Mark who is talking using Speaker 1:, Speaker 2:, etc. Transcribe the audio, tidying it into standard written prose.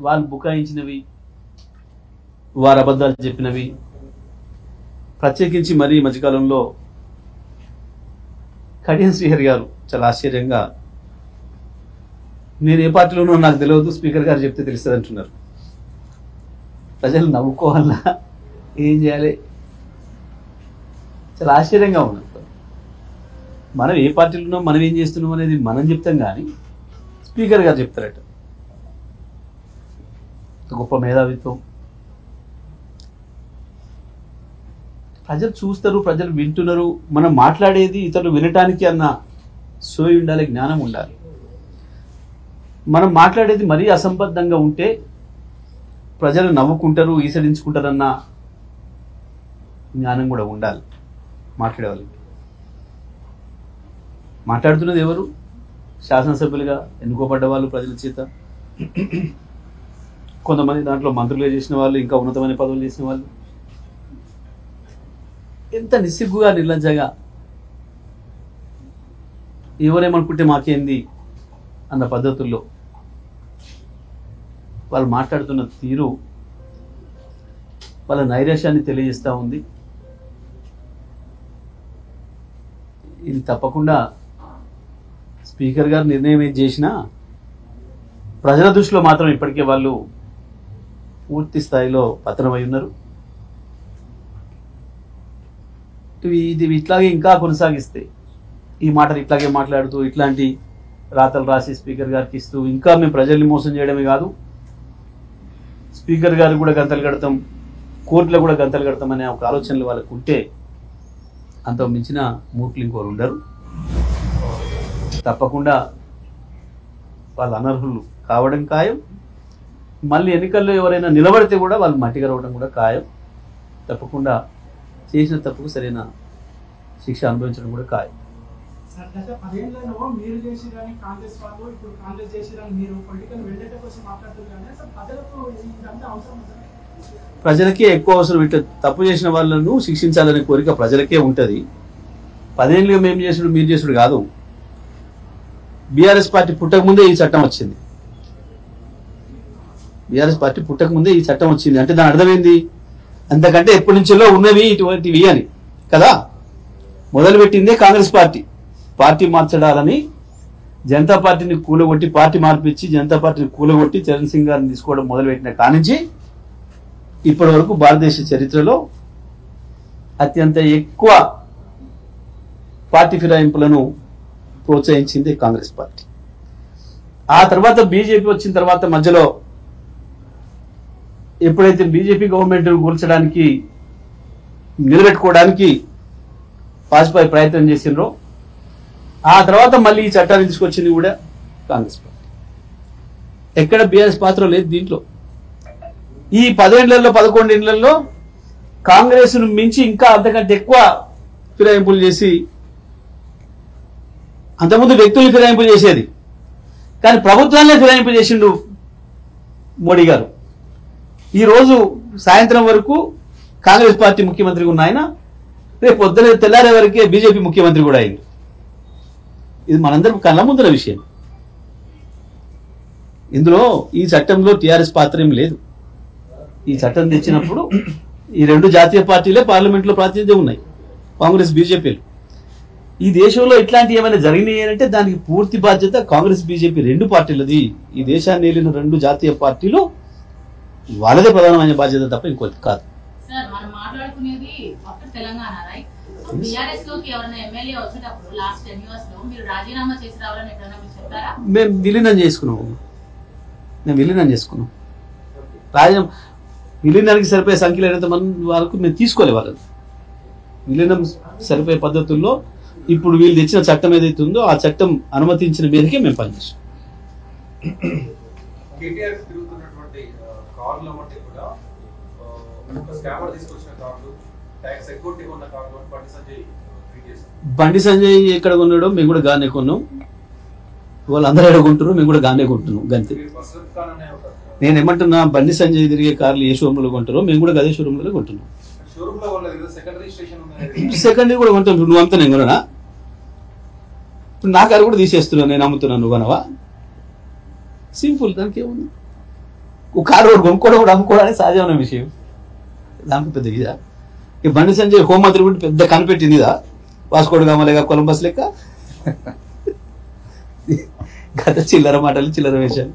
Speaker 1: వాళ్ళు బుకాయించినవి, వారు అబద్ధాలు చెప్పినవి, ప్రత్యేకించి మరీ మధ్యకాలంలో కడియం శ్రీహరి గారు చాలా ఆశ్చర్యంగా, నేను ఏ పార్టీలోనో నాకు తెలియదు, స్పీకర్ గారు చెప్తే తెలుస్తుంది అంటున్నారు. ప్రజలు నవ్వుకోవాలా, ఏం చేయాలి, చాలా ఆశ్చర్యంగా ఉన్నారు. మనం ఏ పార్టీలో ఉన్నాం, మనం ఏం చేస్తున్నాం అనేది మనం చెప్తాం, కానీ స్పీకర్ గారు చెప్తారట. గొప్ప మేధావిత్వం. ప్రజలు చూస్తారు, ప్రజలు వింటున్నారు. మనం మాట్లాడేది ఇతరులు వినటానికి అన్న సోయి ఉండాలి, జ్ఞానం ఉండాలి. మనం మాట్లాడేది మరీ అసంబద్ధంగా ఉంటే ప్రజలు నవ్వుకుంటారు, ఈసడించుకుంటారన్న జ్ఞానం కూడా ఉండాలి మాట్లాడే వాళ్ళకి. మాట్లాడుతున్నది ఎవరు? శాసనసభ్యులుగా ఎన్నుకోబడ్డ వాళ్ళు ప్రజల చేత. కొంతమంది దాంట్లో మంత్రులుగా చేసిన వాళ్ళు, ఇంకా ఉన్నతమైన పదవులు చేసిన వాళ్ళు. ఎంత నిస్సిగ్గుగా, నిర్లజ్జగా, ఎవరేమనుకుంటే మాకేంది అన్న పద్ధతుల్లో వాళ్ళు మాట్లాడుతున్న తీరు వాళ్ళ నైరాశ్యాన్ని తెలియజేస్తూ ఉంది. ఇది తప్పకుండా స్పీకర్ గారు నిర్ణయం ఏది చేసినా ప్రజల దృష్టిలో మాత్రం ఇప్పటికే వాళ్ళు పూర్తి స్థాయిలో పతనమై ఉన్నారు. ఇది ఇట్లాగే ఇంకా కొనసాగిస్తే, ఈ మాటలు ఇట్లాగే మాట్లాడుతూ ఇట్లాంటి రాతలు రాసి స్పీకర్ గారికి ఇస్తూ ఇంకా మేము ప్రజల్ని మోసం చేయడమే కాదు, స్పీకర్ గారు కూడా గంతలు కడతాం, కోర్టులో కూడా గంతలు కడతాం అనే ఒక ఆలోచనలు వాళ్ళకు ఉంటే అంత మించిన మూర్ఖులు ఇంకోరు ఉండరు. తప్పకుండా వాళ్ళు అనర్హులు కావడం ఖాయం. మళ్ళీ ఎన్నికల్లో ఎవరైనా నిలబడితే కూడా వాళ్ళు మట్టిగా రావడం కూడా ఖాయం. తప్పకుండా చేసిన తప్పుకు సరైన శిక్ష అనుభవించడం కూడా ఖాయం. ప్రజలకే ఎక్కువ అవసరం. ఇట్లా తప్పు చేసిన వాళ్ళను శిక్షించాలనే కోరిక ప్రజలకే ఉంటుంది. 10 ఏళ్ళుగా మేము చేసుడు మీరు చేసుడు కాదు. బీఆర్ఎస్ పార్టీ పుట్టక ముందే ఈ చట్టం వచ్చింది. బీఆర్ఎస్ పార్టీ పుట్టక ముందే ఈ చట్టం వచ్చింది అంటే దాని అర్థమైంది, అంతకంటే ఎప్పటి నుంచో ఉన్నవి ఇటువంటివి అని కదా. మొదలుపెట్టిందే కాంగ్రెస్ పార్టీ. పార్టీ మార్చడాలని జనతా పార్టీని కూలగొట్టి, పార్టీ మార్పిచ్చి జనతా పార్టీని కూలగొట్టి చరణ్ సింగ్ గారిని తీసుకోవడం మొదలుపెట్టిన కానించి ఇప్పటి వరకు భారతదేశ చరిత్రలో అత్యంత ఎక్కువ పార్టీ ఫిరాయింపులను ప్రోత్సహించింది కాంగ్రెస్ పార్టీ. ఆ తర్వాత బీజేపీ వచ్చిన తర్వాత మధ్యలో ఎప్పుడైతే బీజేపీ గవర్నమెంట్ కూల్చడానికి నిలబెట్టుకోవడానికి వాజ్పేయి ప్రయత్నం చేసినరో ఆ తర్వాత మళ్ళీ ఈ చట్టాన్ని తీసుకొచ్చింది కూడా కాంగ్రెస్ పార్టీ. ఎక్కడ బీఆర్ఎస్ పాత్ర లేదు దీంట్లో. ఈ 10 ఏళ్లలో 11 ఏళ్లలో కాంగ్రెస్ ను మించి ఇంకా అంతకంటే ఎక్కువ ఫిరాయింపులు చేసి, అంతకుముందు వ్యక్తులు ఫిరాయింపులు చేసేది కానీ ప్రభుత్వాన్ని ఫిరాయింపు చేసిండు మోడీ గారు. ఈరోజు సాయంత్రం వరకు కాంగ్రెస్ పార్టీ ముఖ్యమంత్రిగా ఉన్న ఆయన రేపు పొద్దున తెల్లారే వరకే బీజేపీ ముఖ్యమంత్రి కూడా అయింది. ఇది మనందరం కళ్ళ ముందుల విషయం. ఇందులో ఈ చట్టంలో టీఆర్ఎస్ పాత్ర ఏం లేదు. ఈ చట్టం తెచ్చినప్పుడు ఈ 2 జాతీయ పార్టీలే పార్లమెంట్లో ప్రాతినిధ్యం ఉన్నాయి, కాంగ్రెస్ బీజేపీలు. ఈ దేశంలో ఇట్లాంటి ఏమైనా జరిగినాయి అంటే దానికి పూర్తి బాధ్యత కాంగ్రెస్ బీజేపీ 2 పార్టీలది. ఈ దేశాన్ని ఏలిన 2 జాతీయ పార్టీలు వాళ్ళదే ప్రధానమైన బాధ్యత తప్ప ఇంకోటి కాదు. మేము విలీనం చేసుకున్నాం. విలీనానికి సరిపోయే సంఖ్యలో అయినంత మంది వరకు మేము తీసుకోలే వాళ్ళని. విలీనం సరిపోయే పద్ధతుల్లో ఇప్పుడు వీళ్ళు తెచ్చిన చట్టం ఏదైతే ఉందో ఆ చట్టం అనుమతించిన మీదకే మేము పనిచేస్తాం. బండి సంజయ్ ఎక్కడ కొన్నాడో మేము కూడా గానే కొన్నాం, వాళ్ళందరూ ఎక్కడ కొంటున్నారు మేము కూడా గానే కొంటున్నాం. గంతే. నేను ఏమంటున్నా, బండి సంజయ్ తిరిగే కార్లు ఏ షోరూమ్ లో కొంటారో మేము కూడా అదే షోరూమ్ లో కొంటున్నాం. సెకండరీ కూడా కొంటాం. నువ్వు అంతా నేను కొననా? ఇప్పుడు నా కారు కూడా తీసేస్తున్నాను, నేను అమ్ముతున్నాను, నువ్వు కొనవా? సింపుల్, దానికి ఏముంది. కారు రోడ్డు కొనుక్కోవడం కూడా అమ్ముకోవడానికి సహజమైన విషయం. దానికి పెద్ద ఇదా ఈ బండి సంజయ్ హోంమంత్రి కూడా పెద్ద కనిపెట్టింది ఇదా వాస్కోడ్ గామ లేక కొలంబస్ లెక్క. గత చిల్లర మాటలు చిల్లర వేషాలు.